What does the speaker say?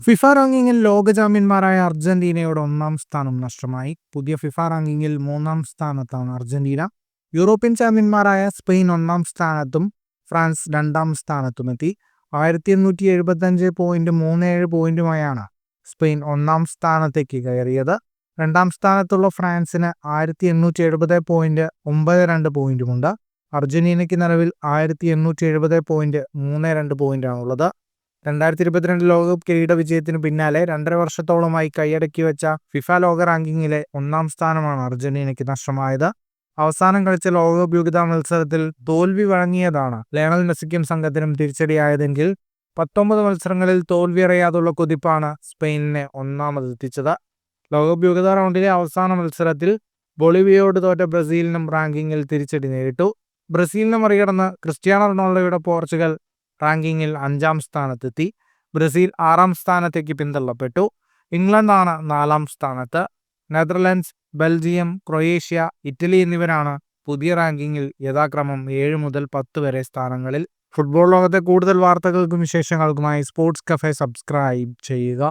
FIFA റാങ്കിങ്ങിൽ ലോക ചാമ്പ്യന്മാരായ അർജന്റീനയുടെ ഒന്നാം സ്ഥാനം നഷ്ടമായി. പുതിയ ഫിഫ റാങ്കിങ്ങിൽ 3-ാം സ്ഥാനത്താണ് അർജന്റീന. യൂറോപ്യൻ ചാമ്പ്യന്മാരായ സ്പെയിൻ 1-ാം സ്ഥാനത്തും ഫ്രാൻസ് 2-ാം സ്ഥാനത്തുമെത്തി. 1835.37 പോയിന്റുമായാണ് സ്പെയിൻ 1-ാം സ്ഥാനത്തേക്ക് കയറിയത്. 2-ാം സ്ഥാനത്തുള്ള ഫ്രാൻസിന് 1870.92 പോയിന്റുമുണ്ട്. അർജന്റീനയ്ക്ക് നിലവിൽ 1870.32 പോയിന്റാണുള്ളത്. 2022 ലോകകപ്പ് കിരീട വിജയത്തിന് പിന്നാലെ 2.5 വർഷത്തോളമായി കൈയടക്കി വെച്ച ഫിഫ ലോക റാങ്കിങ്ങിലെ 1-ാം സ്ഥാനമാണ് അർജന്റീനയ്ക്ക് നഷ്ടമായത്. അവസാനം കളിച്ച ലോകകപ്പ് യോഗ്യതാ മത്സരത്തിൽ തോൽവി വഴങ്ങിയതാണ് ലയണൽ മെസ്സിക്കും സംഘത്തിനും തിരിച്ചടിയായതെങ്കിൽ 19 മത്സരങ്ങളിൽ തോൽവി അറിയാതുള്ള കുതിപ്പാണ് സ്പെയിനിനെ ഒന്നാമതെത്തിച്ചത്. ലോകകപ്പ് യോഗ്യതാ റൗണ്ടിലെ അവസാന മത്സരത്തിൽ ബൊളീവിയയോട് തോറ്റ ബ്രസീലിനും റാങ്കിങ്ങിൽ തിരിച്ചടി നേരിട്ടു. ബ്രസീലിനെ മറികടന്ന് ക്രിസ്ത്യാനോ റൊണാൾഡോയുടെ പോർച്ചുഗൽ റാങ്കിങ്ങിൽ 5-ാം സ്ഥാനത്തെത്തി. ബ്രസീൽ 6-ാം സ്ഥാനത്തേക്ക് പിന്തള്ളപ്പെട്ടു. ഇംഗ്ലണ്ടാണ് 4-ാം സ്ഥാനത്ത്. നെതർലൻഡ്സ്, ബെൽജിയം, ക്രൊയേഷ്യ, ഇറ്റലി എന്നിവരാണ് പുതിയ റാങ്കിങ്ങിൽ യഥാക്രമം 7 മുതൽ 10 വരെ സ്ഥാനങ്ങളിൽ. ഫുട്ബോൾ ലോകത്തെ കൂടുതൽ വാർത്തകൾക്കും വിശേഷങ്ങൾക്കുമായി സ്പോർട്സ് കഫേ സബ്സ്ക്രൈബ് ചെയ്യുക.